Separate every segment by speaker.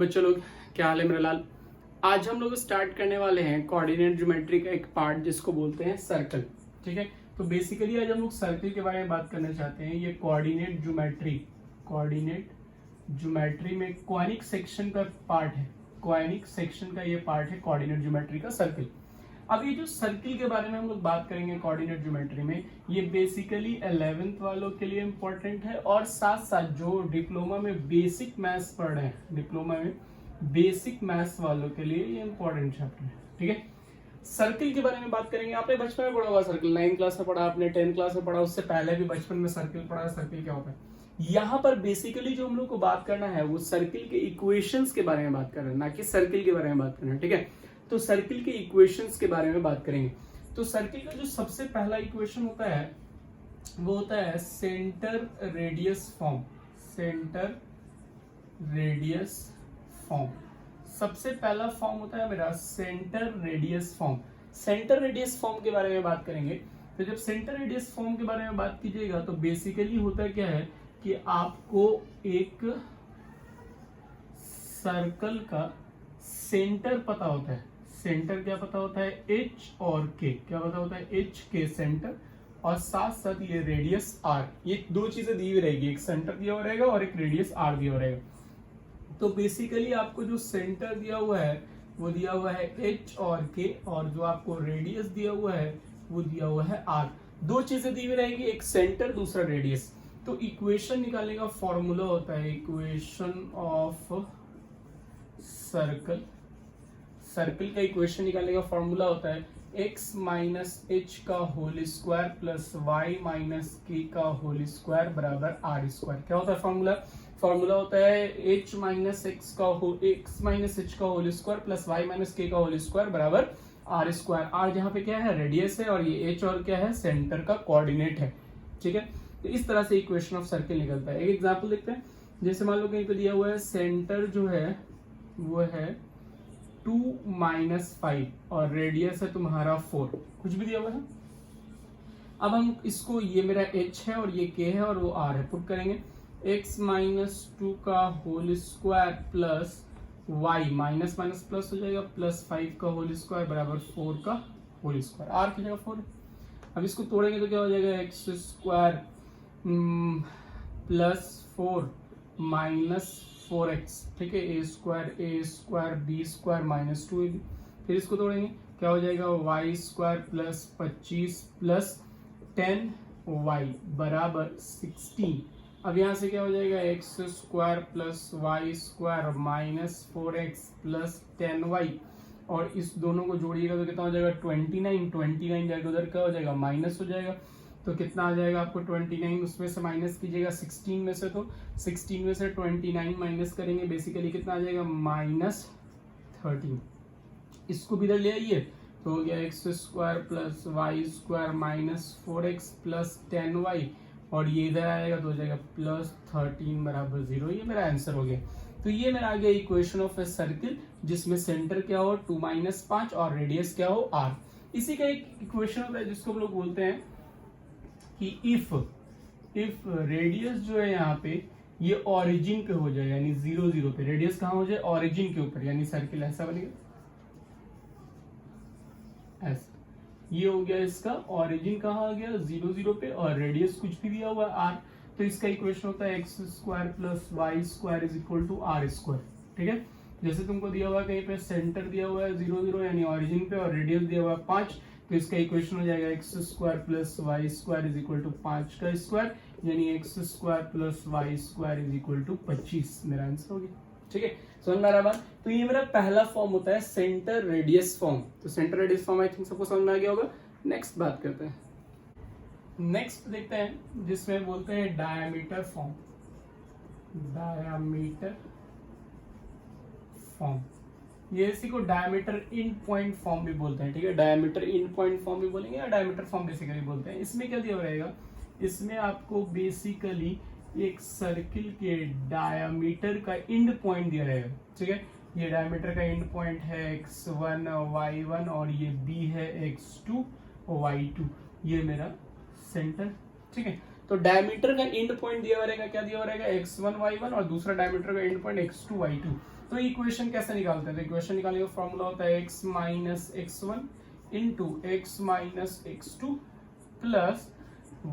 Speaker 1: बच्चों लोग, क्या हाल है मेरा लाल। आज हम लोग स्टार्ट करने वाले हैं कोऑर्डिनेट ज्योमेट्री का एक पार्ट जिसको बोलते हैं सर्कल। ठीक है, तो बेसिकली आज हम लोग सर्कल के बारे में बात करना चाहते हैं। ये कोऑर्डिनेट ज्योमेट्री में कॉनिक सेक्शन का पार्ट है। कॉनिक सेक्शन का ये पार्ट है कोऑर्डिनेट ज्योमेट्री का सर्कल। अब ये जो सर्किल के बारे में हम लोग बात करेंगे कोऑर्डिनेट ज्योमेट्री में, ये बेसिकली 11th वालों के लिए इंपॉर्टेंट है और साथ साथ जो डिप्लोमा में बेसिक मैथ्स पढ़ रहे हैं, डिप्लोमा में बेसिक मैथ्स वालों के लिए ये इंपॉर्टेंट चैप्टर है। ठीक है, सर्किल के बारे में बात करेंगे। आपने बचपन में पढ़ा होगा सर्किल, 9th क्लास में पढ़ा, आपने 10th क्लास में पढ़ा, उससे पहले भी बचपन में सर्किल पढ़ा है। सर्किल क्या होता है? यहाँ पर बेसिकली जो हम लोग को बात करना है वो सर्किल के इक्वेशंस के बारे में बात करना है, ना कि सर्किल के बारे में बात करना है। ठीक है, तो सर्किल के इक्वेशंस के बारे में बात करेंगे। तो सर्किल का जो सबसे पहला इक्वेशन होता है वो होता है centre radius form. Centre radius form सबसे पहला फॉर्म होता है मेरा centre radius form. Centre radius form के बारे में बात करेंगे। तो जब सेंटर रेडियस फॉर्म के बारे में बात कीजिएगा तो बेसिकली होता क्या है कि आपको एक सर्कल का सेंटर पता होता है। सेंटर क्या पता होता है? एच और के। क्या पता होता है? एच के सेंटर, और साथ साथ ये रेडियस आर। ये दो चीजें दी हुई रहेगी, एक सेंटर दिया हुआ रहेगा और एक रेडियस आर दिया हुआ रहेगा। तो बेसिकली आपको जो सेंटर दिया हुआ है वो दिया हुआ है एच और के, और जो आपको रेडियस दिया हुआ है वो दिया हुआ है आर। दो चीजें दी हुई रहेगी, एक सेंटर दूसरा रेडियस। तो इक्वेशन निकालने का फॉर्मूला होता है इक्वेशन ऑफ सर्कल। सर्किल का इक्वेशन निकालने का फॉर्मूला होता है x माइनस एच का whole square plus y minus k का होल स्क्वायर बराबर आर स्क्वायर। क्या होता है फॉर्मूला? फॉर्मूला होता है h minus x minus h का whole square plus y minus k का होल स्क्वायर बराबर आर स्क्वायर। आर जहाँ पे क्या है? रेडियस है, और ये h और क्या है? सेंटर का कोऑर्डिनेट है। ठीक है, तो इस तरह से इक्वेशन ऑफ सर्किल निकलता है। एक एग्जांपल देखते हैं। जैसे मान लो कहीं पे दिया हुआ है सेंटर जो है वो है 2 माइनस 5 और रेडियस है तुम्हारा 4, कुछ भी दिया हुआ है। अब हम इसको, ये मेरा h है और ये k है और वो r है, पुट करेंगे x माइनस 2 का whole square plus y minus minus plus हो जाएगा प्लस 5 का होल स्क्वायर बराबर 4 का होल स्क्वायर। r की जगह 4 है। अब इसको तोड़ेंगे तो क्या हो जाएगा? X square plus 4 minus 4x। ठीक है, a square b square minus 2ab। फिर इसको तोड़ेंगे, क्या हो जाएगा? Y square plus 25 plus 10y बराबर 16। अब यहाँ से क्या हो जाएगा? X square plus y square minus 4x plus 10y, और इस दोनों को जोड़िएगा तो कितना हो जाएगा? 29 जाएगा उधर, क्या हो जाएगा? माइनस हो जाएगा। तो कितना आ जाएगा आपको? 29, उसमें से माइनस कीजिएगा 16 में से, तो 16 में से 29 माइनस करेंगे, बेसिकली कितना आ जाएगा? माइनस 13। इसको भी इधर ले आइए तो हो गया x square plus y square minus 4x plus 10y, और ये इधर आएगा तो हो जाएगा प्लस 13 बराबर 0। ये मेरा आंसर हो गया। तो ये मेरा आ गया इक्वेशन ऑफ ए सर्किल, जिसमें सेंटर क्या हो? 2 माइनस 5 और रेडियस क्या हो? r। इसी का एक इक्वेशन होता है जिसको हम लोग बोलते हैं कि इफ रेडियस जो है यहाँ पे ये ऑरिजिन पे हो जाए, यानी 0 0 पे, रेडियस कहाँ हो जाए? ऑरिजिन के ऊपर, यानी सर्किल ऐसा बनेगा, ऐसा। ये हो गया इसका ऑरिजिन कहाँ आ गया? 0 0 पे, और रेडियस कुछ भी दिया हुआ है r। तो इसका इक्वेशन होता है x square plus y square is equal to r square. ठीक है, जैसे तुमको दिया हुआ है कहीं पे सेंटर दिया हुआ है 0 0 यानी ऑरिजिन पे, और रेडियस दिया हुआ है 5, तो इसका इक्वेशन हो जाएगा x square plus y square is equal to 5 का स्क्वायर, यानी x square plus y square is equal to 25। मेरा आंसर हो गया। ठीक है, समझ में आ रहा बात? तो ये मेरा पहला फॉर्म होता है सेंटर रेडियस फॉर्म। तो centre radius form I think सबको समझ में आ गया होगा। नेक्स्ट बात करते हैं। नेक्स्ट देखते हैं जिसमें बोलते हैं डायमीटर फॉर्म। डायमीटर फॉर्म, ये इसी को डायमीटर इन पॉइंट फॉर्म भी बोलते हैं। ठीक है, डायमीटर इन पॉइंट फॉर्म भी बोलेंगे या डायमीटर फॉर्म बेसिकली बोलते हैं। इसमें क्या दिया रहेगा? इसमें आपको बेसिकली एक सर्किल के डायमीटर का एंड पॉइंट दिया रहेगा। ठीक है, ये डायमीटर का एंड पॉइंट है x1 y1, और ये b है x2 y2। ये मेरा सेंटर। ठीक है, तो डायमीटर का एंड पॉइंट दिया रहेगा, क्या दिया रहेगा? x1 y1, और दूसरा डायमीटर का एंड पॉइंट x2 y2। तो इक्वेशन कैसे निकालते हैं? तो इक्वेशन निकालने का फॉर्मूला होता है x minus x1 into x minus x2 plus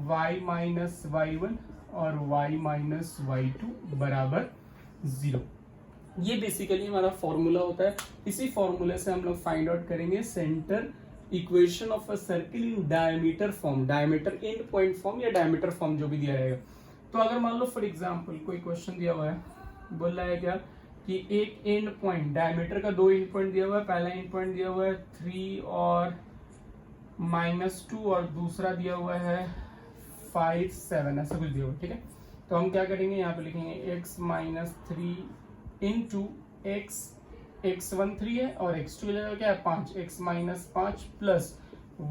Speaker 1: y minus y1 और y माइनस y2 बराबर 0। ये बेसिकली हमारा फॉर्मूला होता है। इसी फॉर्मूले से हम लोग फाइंड आउट करेंगे centre equation of a circle in diameter form, diameter end point form या डायमीटर फॉर्म जो भी दिया रहेगा। तो अगर मान लो फॉर एग्जांपल कोई क्वेश्चन दिया हुआ है, बोल रहा है क्या कि एक एंड पॉइंट, डायमीटर का 2 एंड पॉइंट दिया हुआ है, पहला एंड पॉइंट दिया हुआ है 3 और -2 और दूसरा दिया हुआ है 5 7, ऐसा कुछ दिया हुआ है, ठीक है। तो हम क्या करेंगे, यहाँ पे लिखेंगे x माइनस 3 इंटू x1 3 है और x2 की जगह क्या है 5, x minus 5 plus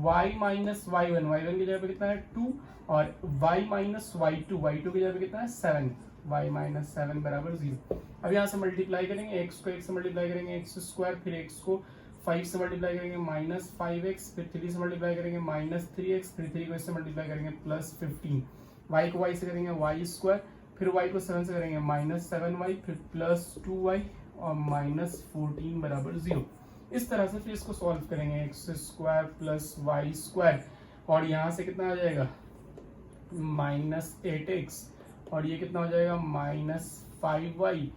Speaker 1: y minus y1 की जगह पे कितना है 2 और y माइनस y2 की जगह पे कितना है 7, y माइनस 7 बराबर 0। अब यहाँ से मल्टीप्लाई करेंगे, x को x से मल्टीप्लाई करेंगे x स्क्वायर, फिर x को 5 से मल्टीप्लाई करेंगे माइनस 5x, फिर 3 से मल्टीप्लाई करेंगे माइनस 3x, फिर 3 को इससे मल्टीप्लाई करेंगे प्लस 15, y को y से करेंगे y स्क्वायर, फिर y को 7 से करेंगे माइनस 7y, फिर प्लस 2y और माइनस 14 बराबर 0। इस तरह से फिर इसको सॉल्व करेंगे, x square plus y square और यहाँ से कितना आ जाएगा माइनस 8x और ये कितना हो जाएगा माइनस 5y,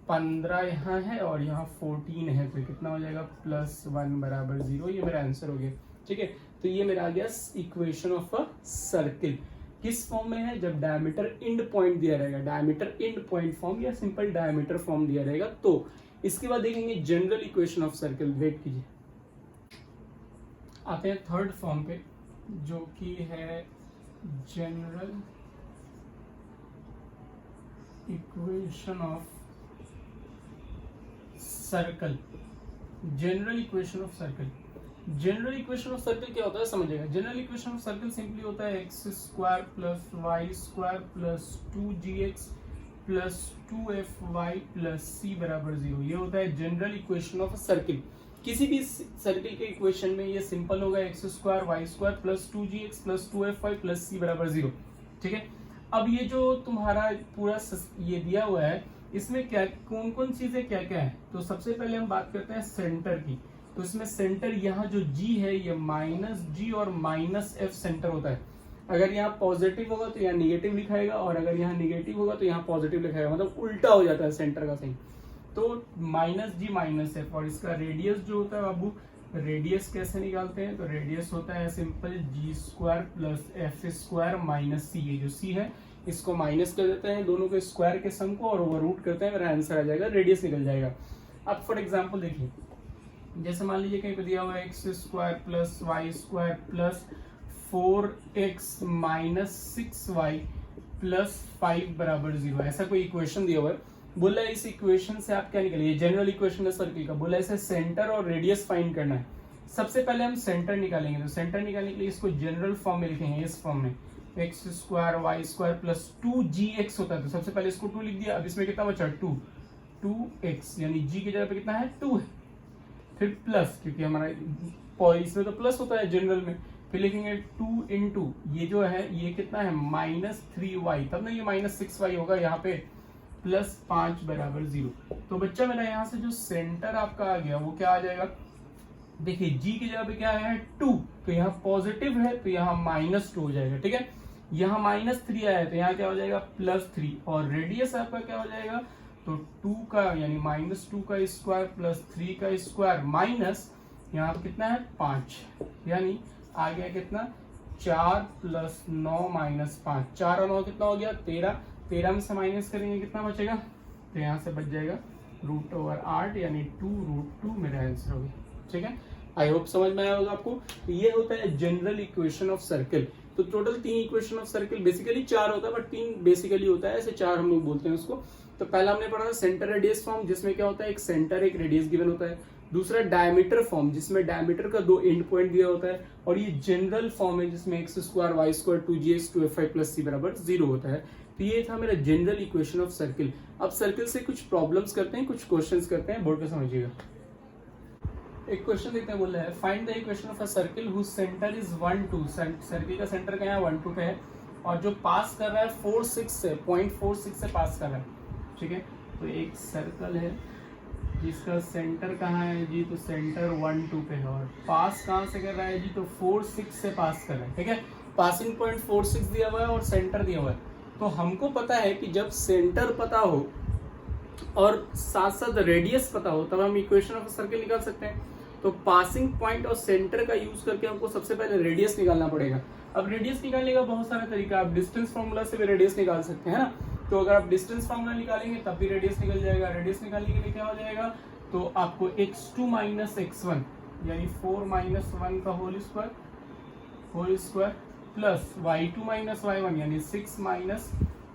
Speaker 1: 15 यहाँ है और यहाँ 14 है, तो कितना हो जाएगा प्लस 1 बराबर 0। ये मेरा आंसर हो गया, ठीक है। तो ये मेरा आ गया इक्वेशन ऑफ अ सर्किल। किस फॉर्म में है? जब डायमीटर एंड पॉइंट दिया रहेगा, डायमीटर एंड पॉइंट फॉर्म या सिंपल डायमीटर फॉर्म दिया रहेगा। तो इसके बाद देखेंगे general equation of circle. Wait कीजिए, आते हैं थर्ड फॉर्म पे जो कि है general equation of circle. General equation of circle, general equation of circle क्या होता है समझिएगा। General equation of circle simply होता है x square plus y square plus 2gx plus 2fy plus c बराबर 0। ये होता है जनरल इक्वेशन ऑफ सर्किल। किसी भी सर्किल के इक्वेशन में ये सिंपल होगा x square y square plus 2gx plus 2fy plus c बराबर 0, ठीक है। अब ये जो तुम्हारा पूरा ये दिया हुआ है, इसमें क्या कौन कौन चीजें क्या क्या है, तो सबसे पहले हम बात करते हैं सेंटर की। तो इसमें सेंटर यहाँ जो G है ये माइनस G और माइनस F सेंटर होता है। अगर यहाँ पॉजिटिव होगा तो यहाँ निगेटिव लिखाएगा और अगर यहाँ निगेटिव होगा तो यहाँ पॉजिटिव लिखाएगा, मतलब उल्टा हो जाता है सेंटर का साइन। तो माइनस G माइनस F और इसका रेडियस जो होता है बाबू, रेडियस कैसे निकालते हैं? तो रेडियस होता है simple G square plus F square minus C। ये जो C है इसको माइनस कर देते हैं, दोनों के स्क्वायर के सम को और ओवर रूट करते हैं, मेरा आंसर आ जाएगा, रेडियस निकल जाएगा। अब फॉर एग्जाम्पल देखिए, जैसे मान लीजिए कहीं पे दिया हुआ है x square plus y square plus 4x minus 6y plus 5 बराबर 0, ऐसा कोई इक्वेशन दिया हुआ है। बोला है इस इक्वेशन से आप क्या निकालिए, जनरल इक्वेशन है सर्किल का। बोला इसे सेंटर और रेडियस फाइंड करना है। सबसे पहले हम सेंटर निकालेंगे, तो सेंटर निकालने के लिए इसको जनरल फॉर्म में लिखेंगे, इस फॉर्म में x square y square plus 2gx होता है। तो सबसे पहले इसको 2 लिख दिया। अब इसमें कितना बचा 2x, यानी g की जगह पे कितना है 2 है, फिर प्लस, क्योंकि हमारा इसमें तो प्लस होता है जनरल में, फिर लिखेंगे 2 इंटू ये जो है ये कितना है माइनस 3y, तब ना ये माइनस 6y होगा, यहाँ पे प्लस 5 बराबर 0। तो बच्चा मेरा यहाँ से जो सेंटर आपका आ गया वो क्या आ जाएगा, देखिए g की जगह पे क्या है 2, तो यहाँ पॉजिटिव है तो यहाँ माइनस 2 हो जाएगा, ठीक है। यहाँ माइनस 3 आया है तो यहाँ क्या हो जाएगा प्लस 3 और रेडियस आपका क्या हो जाएगा, तो 2 का यानी माइनस 2 का स्क्वायर प्लस 3 का स्क्वायर माइनस यहाँ पे कितना है 5, यानी आ गया कितना 4 प्लस 9 माइनस 5, 4 और 9 कितना हो गया 13, 13 में से माइनस करेंगे कितना बचेगा, तो यहाँ से बच जाएगा √8 यानी 2√2 मेरा आंसर हो गया, ठीक है। आई होप समझ में आया होगा आपको। ये होता है जनरल इक्वेशन ऑफ सर्किल। तो total 3 equation of circle, basically 4 होता है बट 3 बेसिकली होता है, ऐसे 4 हम लोग बोलते हैं उसको। तो पहला हमने पढ़ा सेंटर रेडियस फॉर्म, जिसमें क्या होता है एक सेंटर एक रेडियस गिवन होता है। दूसरा डायमीटर फॉर्म, जिसमें डायमीटर का 2 एंड पॉइंट दिया होता है। और ये जनरल फॉर्म है जिसमें x square y square 2gx 2fy plus c बराबर 0 होता है। तो ये था मेरा जनरल इक्वेशन ऑफ सर्किल। अब सर्किल से कुछ प्रॉब्लम्स करते हैं, कुछ क्वेश्चंस करते हैं, बोर्ड पे समझिएगा। एक क्वेश्चन देखते हैं, बोल रहा है find the equation of a circle whose centre is 1 2। Circle का सेंटर क्या है 1 2 पे है और जो पास कर रहा है 4 6 से 0.46 से पास कर रहा है, ठीक है। तो एक सर्कल है जिसका सेंटर कहाँ है जी, तो सेंटर 1 2 पे है, और पास कहाँ से कर रहा है जी, तो 4 6 से पास कर रहा है, ठीक है। पासिंग पॉइंट 4 6 दिया हुआ है और सेंटर दिया हुआ है, तो हमको पता है कि जब सेंटर पता हो और साथ साथ रेडियस पता हो तब हम इक्वेशन ऑफ सर्किल निकाल सकते हैं। तो पासिंग पॉइंट और सेंटर का यूज करके हमको सबसे पहले रेडियस निकालना पड़ेगा। अब रेडियस निकालने का बहुत सारा तरीका, आप डिस्टेंस फॉर्मूला से भी रेडियस निकाल सकते हैं ना। तो अगर आप डिस्टेंस फॉर्मूला निकालेंगे तब भी रेडियस निकल जाएगा। रेडियस निकालने के लिए क्या हो जाएगा, तो आपको x2 माइनस x1 यानी 4 माइनस 1 का whole square plus y2 minus y1 यानी 6 माइनस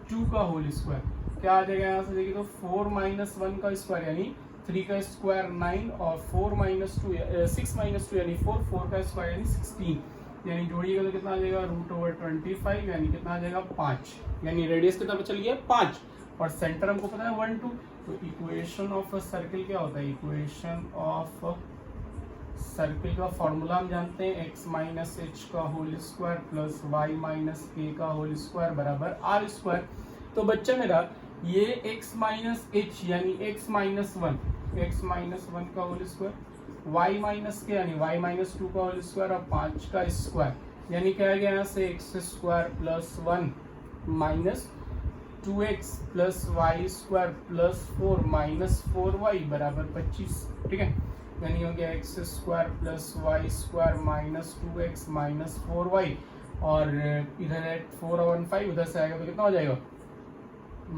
Speaker 1: 2 का होल स्क्वायर, क्या आ जाएगा यहाँ से देखिए, तो 4 माइनस 1 का स्क्वायर यानी 3 का स्क्वायर 9 और 4 माइनस 2 6 माइनस 2 यानी 4, 4 का स्क्वायर यानी 16, यानी जोड़िएगा तो कितना आ जाएगा √25 यानी कितना आ जाएगा 5, यानी रेडियस कितना चल गया 5, और सेंटर हमको पता है 1 2। तो इक्वेशन ऑफ अ सर्किल क्या होता है, इक्वेशन ऑफ सर्किल का फॉर्मूला हम जानते हैं, x माइनस एच का whole square plus y minus k का होल स्क्वायर बराबर आर स्क्वायर। तो बच्चा मेरा ये x माइनस एच यानी x माइनस 1 का होल स्क्वायर, y माइनस के यानी y माइनस 2 का होल स्क्वायर और 5 का स्क्वायर, यानी क्या आ गया यहाँ से x square plus 1 minus 2x plus y square plus 4 minus 4y बराबर 25, ठीक है। यानी हो गया x square plus y square minus 2x minus 4y, और इधर है 4 और 5, उधर से आएगा तो कितना हो जाएगा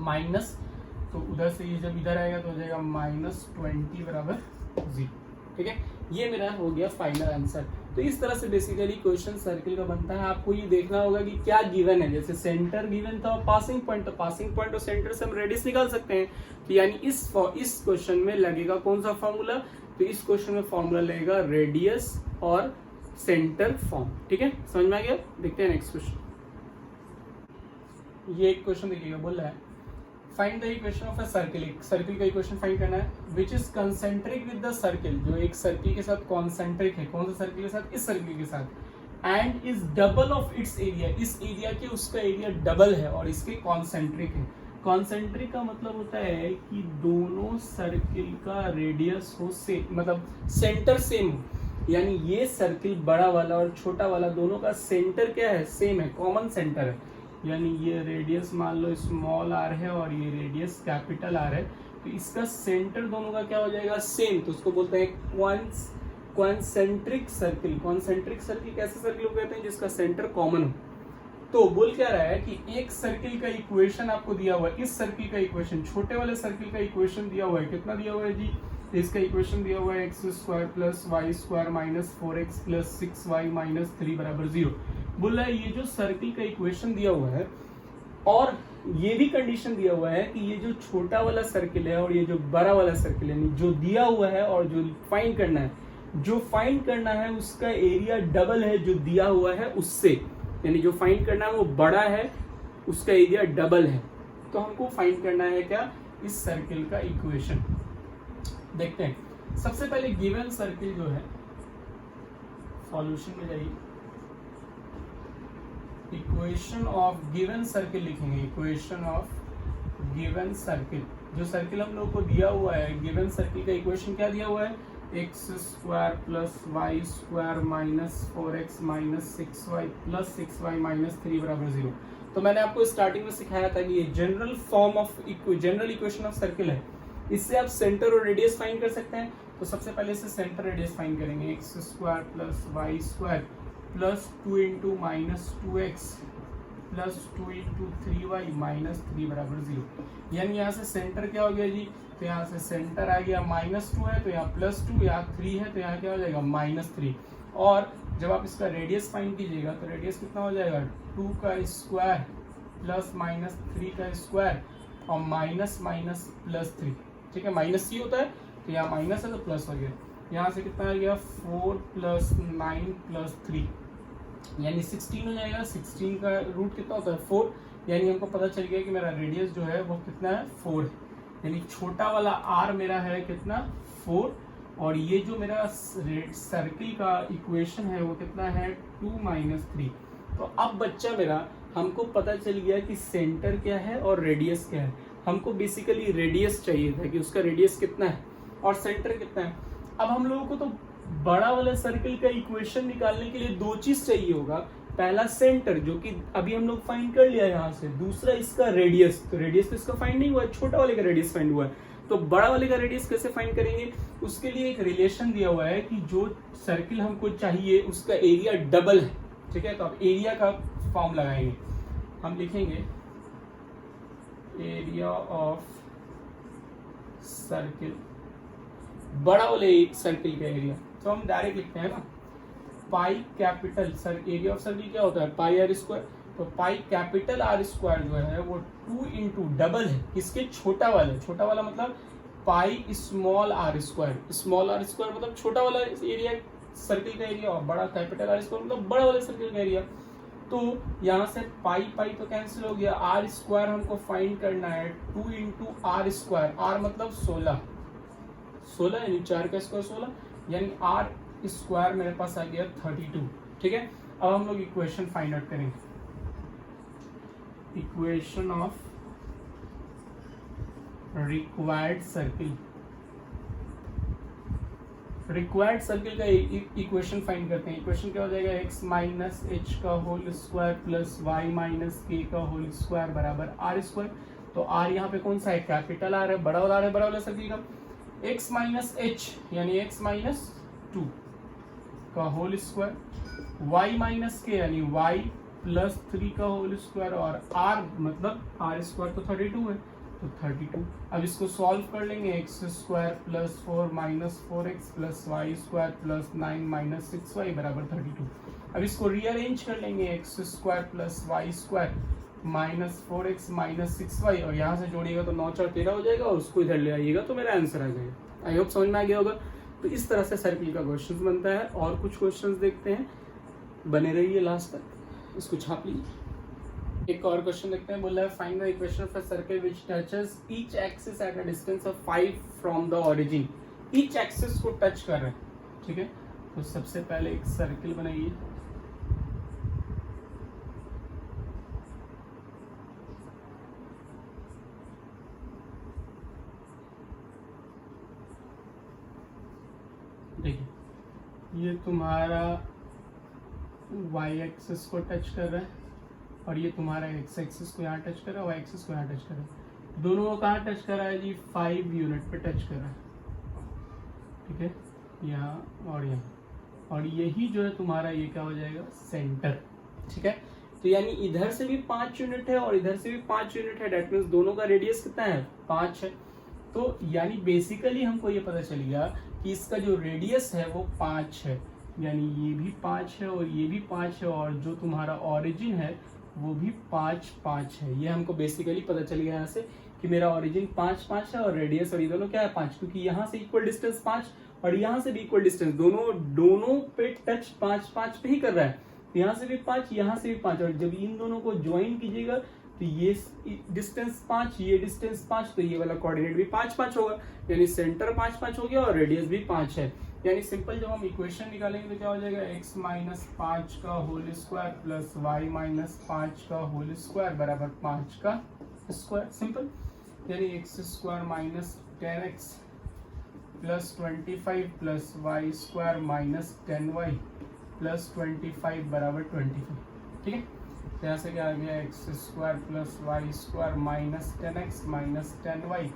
Speaker 1: माइनस, तो उधर से ये जब इधर आएगा तो हो जाएगा -20 बराबर 0, ठीक है। ये मेरा हो गया फाइनल आंसर। तो इस तरह से बेसिकली क्वेश्चन सर्किल का बनता है। आपको ये देखना होगा कि क्या गिवन है, जैसे सेंटर गिवन था और पासिंग पॉइंट, तो पासिंग पॉइंट और सेंटर से हम रेडियस निकाल सकते हैं। तो यानी इस क्वेश्चन में लगेगा कौन सा फॉर्मूला, तो इस क्वेश्चन में फॉर्मूला लगेगा रेडियस और सेंटर फॉर्म, ठीक है। समझ में आ गया। देखते हैं नेक्स्ट क्वेश्चन। ये एक क्वेश्चन देखिएगा, बोल रहा है find the equation of a circle. एक सर्किल का इक्वेशन फाइंड करना है which is concentric with the circle, जो एक सर्किल के साथ कॉन्सेंट्रिक है। कौन सा सर्किल के साथ, इस सर्किल के साथ, and is double of its area, इस एरिया के उसका एरिया डबल है और इसके कॉन्सेंट्रिक है। कॉन्सेंट्रिक का मतलब होता है कि दोनों सर्किल का रेडियस हो सेम, मतलब सेंटर सेम हो, यानी ये सर्किल बड़ा वाला और छोटा वाला दोनों का सेंटर क्या है, सेम है, कॉमन सेंटर है। यानी ये रेडियस मान लो स्मॉल आर है और ये रेडियस कैपिटल आर है, तो इसका सेंटर दोनों का क्या हो जाएगा, सेम। तो उसको बोलते हैं कॉन्सेंट्रिक सर्किल। कॉन्सेंट्रिक सर्किल कैसे सर्किल को कहते हैं, जिसका सेंटर कॉमन हो। तो बोल क्या रहा है कि एक सर्किल का इक्वेशन आपको दिया हुआ है, इस सर्किल का इक्वेशन, छोटे वाले सर्किल का इक्वेशन दिया हुआ है, कितना दिया हुआ है जी, इसका इक्वेशन दिया हुआ है x square plus y square minus 4x plus 6y minus 3 बराबर 0। बोल रहा है ये जो सर्किल का इक्वेशन दिया हुआ है और ये भी कंडीशन दिया हुआ है कि ये जो छोटा वाला सर्किल है और ये जो बड़ा वाला सर्किल है, जो दिया हुआ है और जो फाइंड करना है, जो फाइंड करना है उसका एरिया डबल है जो दिया हुआ है उससे, यानी जो फाइंड करना है वो बड़ा है, उसका एरिया डबल है। तो हमको फाइंड करना है क्या, इस सर्किल का इक्वेशन। देखते हैं। सबसे पहले गिवन सर्किल जो है, सॉल्यूशन में जाइए, इक्वेशन ऑफ गिवन सर्किल लिखेंगे। इक्वेशन ऑफ गिवन सर्किल, जो सर्किल हम लोग को दिया हुआ है, गिवन सर्किल का इक्वेशन क्या दिया हुआ है, x square plus y square minus 4x minus 6y plus 6y minus 3 बराबर 0। तो मैंने आपको स्टार्टिंग में सिखाया था कि ये general form of general equation of circle है। इससे आप सेंटर और रेडियस फाइंड कर सकते हैं। तो सबसे पहले से सेंटर रेडियस फाइंड करेंगे, x square plus y square plus 2 into minus 2x plus 2 into 3y minus 3 बराबर 0। यानी यहाँ से सेंटर क्या हो गया जी, तो यहाँ से सेंटर आ गया -2 है तो यहाँ +2, यहाँ 3 है तो यहाँ क्या हो जाएगा -3। और जब आप इसका रेडियस फाइंड कीजिएगा तो रेडियस कितना हो जाएगा, 2 का स्क्वायर प्लस माइनस 3 का स्क्वायर और माइनस माइनस प्लस 3, ठीक है। माइनस ही होता है तो यहाँ माइनस है तो प्लस हो गया। यहाँ से कितना आ गया, 4 प्लस 9 प्लस 3 यानी 16 हो जाएगा। 16 का रूट कितना होता है, 4, यानी हमको पता चल गया कि मेरा रेडियस जो है वो कितना है, 4 है। यानी छोटा वाला r मेरा है कितना, 4, और ये जो मेरा सर्किल का इक्वेशन है वो कितना है, 2 माइनस 3। तो अब बच्चा मेरा हमको पता चल गया कि सेंटर क्या है और रेडियस क्या है। हमको बेसिकली रेडियस चाहिए था कि उसका रेडियस कितना है। और सेंटर कितना है। अब हम लोगों को तो बड़ा वाला सर्किल का इक्वेशन निकालने के लिए दो चीज चाहिए होगा, पहला सेंटर जो कि अभी हम लोग फाइंड कर लिया यहाँ से, दूसरा इसका रेडियस। तो रेडियस तो इसका फाइंड नहीं हुआ है, छोटा वाले का रेडियस फाइंड हुआ है। तो बड़ा वाले का रेडियस कैसे फाइंड करेंगे, उसके लिए एक रिलेशन दिया हुआ है कि जो सर्किल हमको चाहिए उसका एरिया डबल है, ठीक है। तो अब एरिया का फॉर्म लगाएंगे, हम लिखेंगे एरिया ऑफ सर्किल, बड़ा वाले सर्किल का एरिया। तो हम डायरेक्ट लिखते हैं ना, pi capital sir area of circle क्या होता है, पाई आर स्क्वायर। तो पाई कैपिटल आर स्क्वायर जो है वो 2 इंटू डबल है किसके, छोटा वाला। छोटा वाला मतलब pi small r square, small r square मतलब छोटा वाला एरिया सर्किल का एरिया, और बड़ा कैपिटल आर स्क्वायर मतलब बड़ा वाला सर्किल का एरिया। तो यहाँ से पाई पाई तो कैंसिल हो गया, आर स्क्वायर हमको फाइंड करना है 2 इंटू आर स्क्वायर, आर मतलब 16, 16 यानी 4 का स्क्वायर 16, यानी आर स्क्वायर मेरे पास आ गया 32, ठीक है। अब हम लोग इक्वेशन फाइंड आउट करेंगे, equation of required circle. Required circle का इक्वेशन फाइंड करते हैं। इक्वेशन क्या हो जाएगा, x माइनस एच का whole square plus y minus k का होल स्क्वायर बराबर आर स्क्वायर। तो आर यहाँ पे कौन सा है, कैपिटल आर है, बड़ा वाला आर है, बड़ा वाला सर्किल का। x माइनस एच यानी x माइनस 2 का होल स्क्वायर, y माइनस के यानी y प्लस 3 का होल स्क्वायर, और r मतलब r स्क्वायर तो 32 है तो 32। अब इसको सॉल्व कर लेंगे, x square plus 4 minus 4x plus y square plus 9 minus 6y बराबर 32। अब इसको रीअरेंज कर लेंगे, x square plus y square minus 4x minus 6y, और यहाँ से जोड़िएगा तो 9 4 13 हो जाएगा, और उसको इधर ले आइएगा तो मेरा आंसर आ जाएगा। आई होप समझ में आ गया होगा। तो इस तरह से सर्किल का क्वेश्चन बनता है। और कुछ क्वेश्चन देखते हैं, बने रहिए लास्ट तक, इसको छाप लीजिए। एक और क्वेश्चन देखते हैं, बोला है find the equation of a circle which touches each axis at a distance of 5 from the origin. Each axis को टच कर रहे हैं, ठीक है। तो सबसे पहले एक सर्किल बनाइए, देखिए ये तुम्हारा y एक्सिस को टच कर रहा है, और ये तुम्हारा x एक्सिस को यहाँ टच कर रहा है, y एक्सिस को यहाँ टच कर रहा है। दोनों को कहाँ टच कर रहा है जी, 5 यूनिट पे टच कर रहा है, ठीक है, यहाँ और यहाँ। और यही जो है तुम्हारा ये क्या हो जाएगा, सेंटर, ठीक है। तो यानी इधर से भी 5 यूनिट है और इधर से भी 5 यूनिट है, डेट मीन्स दोनों का रेडियस कितना है, 5 है। तो यानी बेसिकली हमको ये पता चल गया कि इसका जो रेडियस है वो 5 है, यानी ये भी 5 है और ये भी 5 है, और जो तुम्हारा ओरिजिन है वो भी 5 5 है। ये हमको बेसिकली पता चल गया यहाँ से कि मेरा ओरिजिन 5 5 है और रेडियस और ये दोनों क्या है 5, क्योंकि यहाँ से इक्वल डिस्टेंस 5 और यहाँ से भी इक्वल डिस्टेंस, दोनों पे टच 5 5 पे ही कर रहा है। यहाँ से भी 5, यहाँ से भी 5, और जब इन दोनों को ज्वाइन कीजिएगा तो ये डिस्टेंस 5, ये डिस्टेंस 5, तो ये वाला कोऑर्डिनेट भी 5 5 होगा, यानी सेंटर 5 5 हो गया और रेडियस भी 5 है। यानी सिंपल जब हम इक्वेशन निकालेंगे तो क्या हो जाएगा, x माइनस 5 का whole square plus y minus 5 का होल स्क्वायर बराबर 5 का स्क्वायर। सिंपल, यानी x square minus 10x plus 25 plus y square minus 10y plus 25 बराबर 25, ठीक है। तो यहाँ से क्या आ गया, x square plus y square minus 10x minus 10y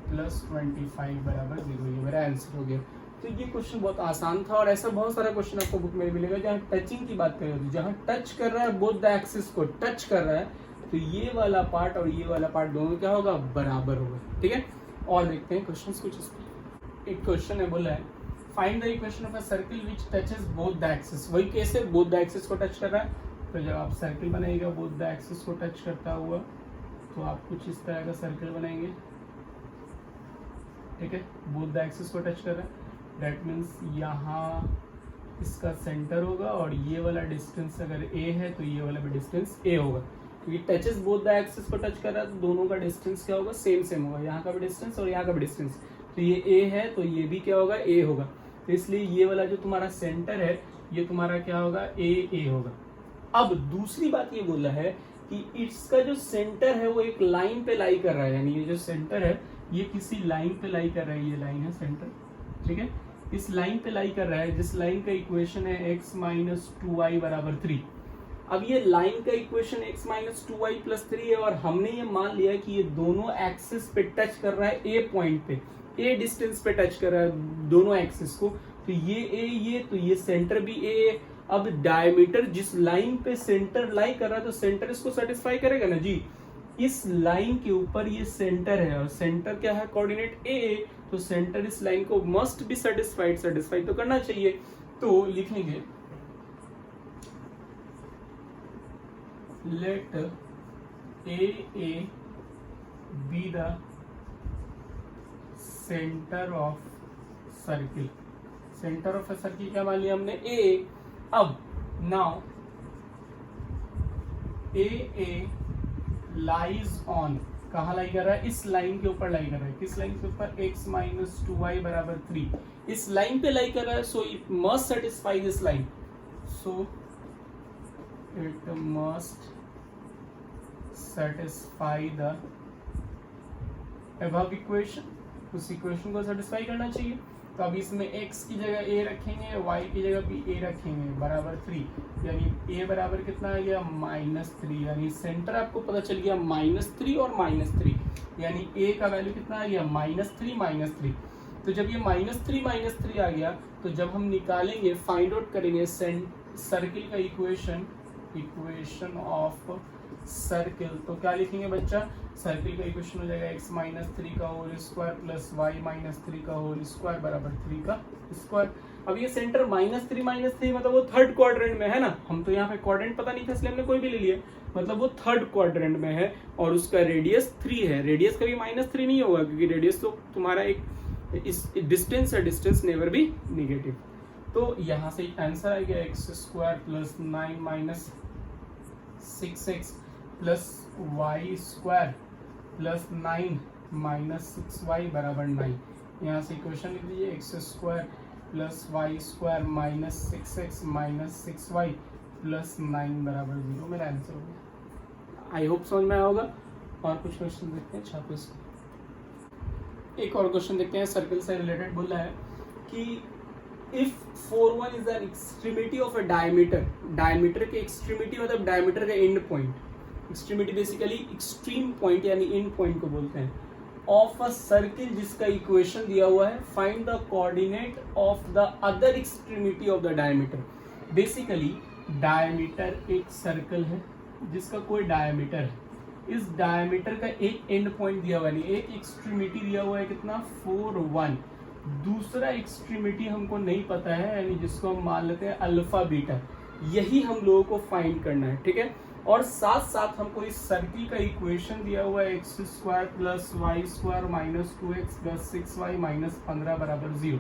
Speaker 1: plus 25 बराबर 0, ये मेरा आंसर हो गया। तो ये क्वेश्चन बहुत आसान था, और ऐसा बहुत सारा क्वेश्चन आपको बुक में मिलेगा जहाँ टचिंग की बात करें, तो जहाँ टच कर रहा है बोथ द एक्सिस को टच कर रहा है, तो ये वाला पार्ट और ये वाला पार्ट दोनों क्या होगा, बराबर होगा, ठीक है। और देखते हैं क्वेश्चन कुछ इस पर। एक क्वेश्चन है, बोला है find the equation of a circle which touches both the axis. वही कैसे बोथ द एक्सिस को टच कर रहा है, तो जब आप सर्किल बनाइएगा बोथ द एक्सिस को टच करता हुआ, तो आप कुछ इस तरह का सर्किल बनाएंगे, ठीक है। बोथ द एक्सिस को टच कर रहा है, डेट मीन्स यहाँ इसका सेंटर होगा, और ये वाला डिस्टेंस अगर a है तो ये वाला भी डिस्टेंस a होगा, क्योंकि टचेस बोथ द एक्सिस को टच कर रहा है तो दोनों का डिस्टेंस क्या होगा, सेम होगा, यहाँ का भी डिस्टेंस और यहाँ का भी डिस्टेंस। तो ये a है तो ये भी क्या होगा, a होगा, तो इसलिए ये वाला जो तुम्हारा सेंटर है ये तुम्हारा क्या होगा, a होगा। अब दूसरी बात ये बोला है कि इसका जो सेंटर है वो एक लाइन पे लाई कर रहा है, यानी ये जो सेंटर है ये किसी लाइन पे लाई कर रहा है, ये लाइन है सेंटर, ठीक है, इस लाइन पे लाई कर रहा है, जिस लाइन का इक्वेशन है x माइनस 2y बराबर 3। अब ये लाइन का equation x minus 2y plus 3 है और हमने ये मान लिया कि ये दोनों एक्सिस पे टच कर रहा है, a पॉइंट पे, a डिस्टेंस पे टच कर रहा है दोनों एक्सिस को, तो ये a, ये तो ये सेंटर भी a है। अब डायमीटर जिस लाइन पे सेंटर लाई कर रहा है तो सेंटर इसको सेटिस्फाई करेगा ना जी, इस लाइन के ऊपर ये सेंटर है और सेंटर क्या है, कोऑर्डिनेट a, तो सेंटर इस लाइन को मस्ट बी सेटिस्फाइड, सेटिस्फाइड तो करना चाहिए। तो लिखेंगे let a be the centre of circle, centre of a circle क्या मान लिया हमने, a। अब नाउ ए लाइज ऑन, कहाँ लाई कर रहा है, इस लाइन के ऊपर लाई कर रहा है, किस लाइन के ऊपर, x माइनस 2y बराबर 3, इस लाइन पे लाई कर रहा है, so it must satisfy this line, so it must satisfy the above equation, उस इक्वेशन को सेटिस्फाई करना चाहिए। तो अब इसमें x की जगह a रखेंगे, y की जगह भी a रखेंगे, बराबर 3, यानी a बराबर कितना आ गया, -3, यानी सेंटर आपको पता चल गया -3 और -3, यानी a का वैल्यू कितना आ गया, -3 -3। तो जब ये -3 आ गया तो जब हम निकालेंगे, फाइंड आउट करेंगे सर्किल का इक्वेशन ऑफ सर्किल, तो क्या लिखेंगे बच्चा, सर्किल का इक्वेशन हो जाएगा x माइनस 3 का whole square plus y minus 3 का होल स्क्वायर बराबर 3 का स्क्वायर। अब ये सेंटर -3 मतलब वो थर्ड क्वाड्रेंट में है ना, हम तो यहाँ पे क्वाड्रेंट पता नहीं था इसलिए हमने कोई भी ले लिया, मतलब वो थर्ड क्वाड्रेंट में है और उसका रेडियस 3 है। रेडियस कभी -3 नहीं होगा क्योंकि रेडियस तो तुम्हारा एक इस डिस्टेंस है, डिस्टेंस नेवर बी निगेटिव। तो यहाँ से आंसर आ गया x² plus 9 minus 6x plus y² plus 9 minus 6y बराबर 9। यहाँ से इक्वेशन लिख लीजिए x² plus y² minus 6x minus 6y plus 9 बराबर 0। मेरा आंसर हो गया। आई होप समझ में आया होगा। और कुछ क्वेश्चन देखते हैं छात्रों से। एक और क्वेश्चन देखते हैं, सर्कल से रिलेटेड बोल रहा है कि if 4 1 is an extremity of a diameter, diameter के एक्सट्रीमिटी मतलब डायमीटर का and point, extremity basically extreme point यानी एंड पॉइंट को बोलते हैं, ऑफ अ सर्किल जिसका इक्वेशन दिया हुआ है, find the coordinate of the other extremity of the diameter. Basically diameter एक सर्कल है जिसका कोई डायमीटर है, इस डायमीटर का एक एंड पॉइंट दिया हुआ है, एक एक्सट्रीमिटी दिया हुआ है कितना 4 1, दूसरा एक्सट्रीमिटी हमको नहीं पता है यानी जिसको हम मान लेते हैं अल्फा बीटा, यही हम लोगों को फाइंड करना है, ठीक है। और साथ साथ हमको इस सर्किल का इक्वेशन दिया हुआ है x² plus y² minus 2x plus 6y minus 15 बराबर 0।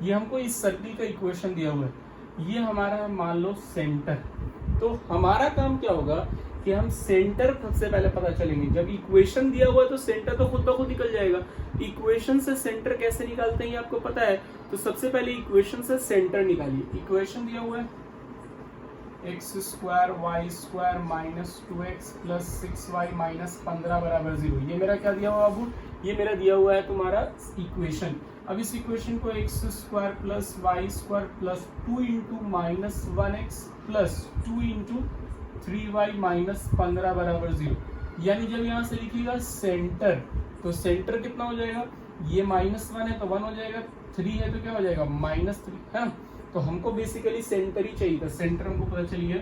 Speaker 1: ये हमको इस सर्किल का इक्वेशन दिया हुआ है, ये हमारा मान लो सेंटर। तो हमारा काम क्या होगा कि हम सेंटर सबसे पहले पता चलेंगे। जब इक्वेशन दिया हुआ है तो सेंटर तो खुद ब खुद निकल जाएगा। इक्वेशन से सेंटर कैसे निकालते हैं ये आपको पता है, तो सबसे पहले इक्वेशन से सेंटर निकालिए। इक्वेशन दिया हुआ है x² y² minus 2x plus 6y minus 15 बराबर 0। ये मेरा क्या दिया हुआ बाबू, ये मेरा दिया हुआ है तुम्हारा इक्वेशन। अब इस इक्वेशन को x² plus y² plus 2 into minus 1x plus 2 into 3y minus 15 बराबर 0, यानी जब यहाँ से लिखिएगा सेंटर तो सेंटर कितना हो जाएगा, ये -1 है तो 1 हो जाएगा, 3 है तो क्या हो जाएगा -3 है ना। तो हमको बेसिकली सेंटर ही चाहिए था, सेंटर हमको पता चलिए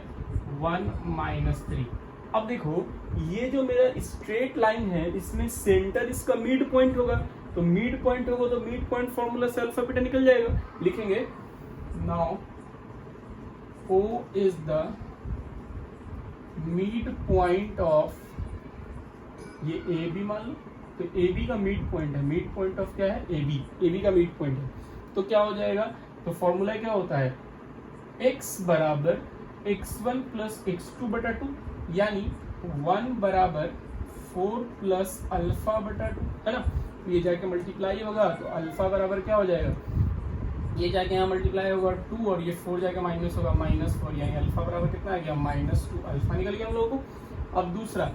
Speaker 1: 1 -3। अब देखो ये जो मेरा स्ट्रेट लाइन है इसमें सेंटर इसका मिड पॉइंट होगा, तो मिड पॉइंट होगा तो मिड पॉइंट फॉर्मूला से अल्फा बीटा निकल जाएगा। लिखेंगे now O is the mid point of, ये ए बी मान लो, तो ए बी का मिड पॉइंट है, मिड पॉइंट ऑफ क्या है ए बी का मिड पॉइंट है। तो क्या हो जाएगा, तो फॉर्मूला क्या होता है x बराबर x1 प्लस x2 बटा 2, यानी 1 बराबर 4 प्लस अल्फा बटा 2 है ना। ये जाके मल्टीप्लाई होगा तो अल्फा बराबर क्या हो जाएगा, ये जाके यहाँ मल्टीप्लाई होगा 2 और ये 4 जाके माइनस होगा -4, यानी अल्फा बराबर कितना आ गया -2, अल्फा निकल गया हम लोगों को। अब दूसरा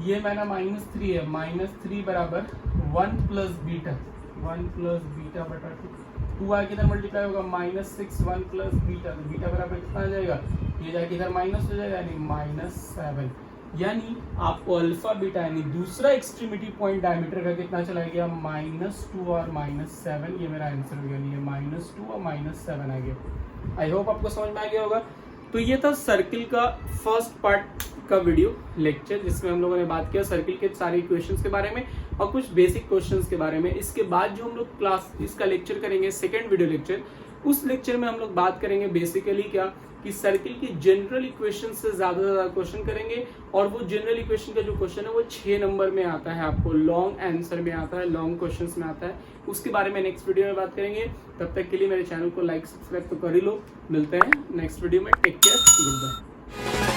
Speaker 1: ये मैंने -3 है, -3 बराबर 1 प्लस बीटा, 1 प्लस बीटा बटा 2 आगे इधर मल्टीप्लाई होगा -6 1 प्लस बीटा, तो बीटा बराबर कितना आ जाएगा, ये जाके इधर माइनस हो जाएगा यानी -7। यानी आपको अल्फा बीटा यानी दूसरा एक्सट्रीमिटी पॉइंट डायमीटर का कितना चला गया, -2 और -7। ये मेरा आंसर हो गया, ये -2 और -7 आ गया। आई होप आपको समझ में आ गया होगा। तो ये था सर्किल का फर्स्ट पार्ट का वीडियो लेक्चर, जिसमें हम लोगों ने बात किया सर्किल के सारे इक्वेशंस के बारे में और कुछ बेसिक क्वेश्चंस के बारे में। इसके बाद जो हम लोग क्लास इसका लेक्चर करेंगे, सेकेंड वीडियो लेक्चर, उस लेक्चर में हम लोग बात करेंगे बेसिकली क्या कि सर्किल की जनरल इक्वेशन से ज्यादा क्वेश्चन करेंगे, और वो जनरल इक्वेशन का जो क्वेश्चन है वो 6 नंबर में आता है, आपको लॉन्ग आंसर में आता है, लॉन्ग क्वेश्चंस में आता है। उसके बारे में नेक्स्ट वीडियो में बात करेंगे। तब तक के लिए मेरे चैनल को लाइक सब्सक्राइब तो कर ही लो। मिलते हैं नेक्स्ट वीडियो में। Take care, good bye.